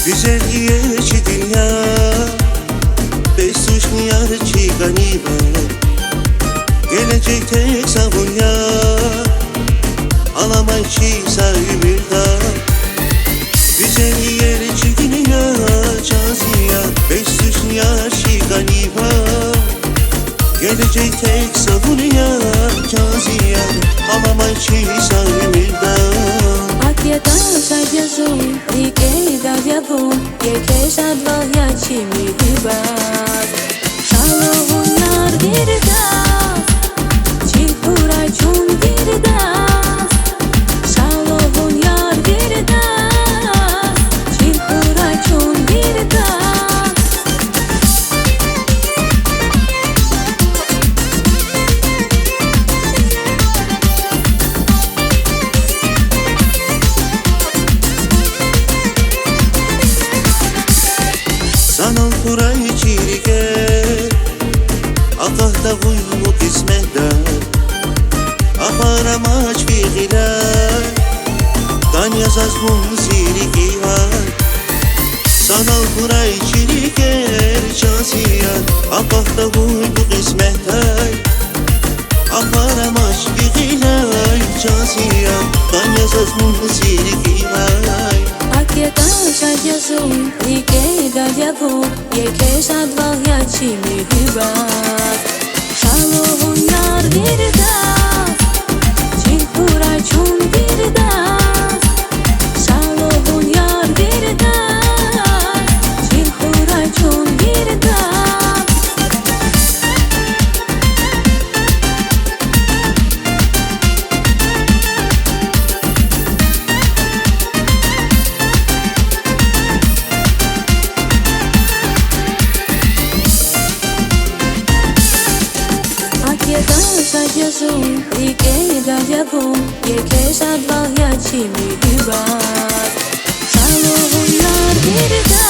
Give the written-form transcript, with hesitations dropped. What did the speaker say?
Güzel yeşil dünya, beş suçlu yar çigani var. Gelecek tek savun ya, alamay çisa ümürda. Güzel yeşil dünya, caziya, beş suçlu yar çigani var. Gelecek tek savun ya, caziya, alamay çisa ümürda. Akiyata şadyazun, dike davyavun, yeke şadval yaçimi hibaz. Şalohun nar girdas, çilpura çun girdas. Şalohun yar girdas, çilpura çun girdas. Sanal kuray çirike, akahta vuymu kısmeden. Aparamaç fiiler, dan yazaz mun siriki var. Sanal kuray çirike, caziyan, akahta vuymu kısmeden. Aparamaç fiiler, caziyan, dan yazaz mun siriki var. Akiyata şadyazun, dike davyavun, yeke şadval yaçimi hibaz. Şalohun nar girdas, çilpura çun girdas. Şalohun yar girdas, çilpura çun girdas. Akiyata şadyazun, dike davyavun, yeke şadval yaçimi hibaz. Şalohun nar girdas.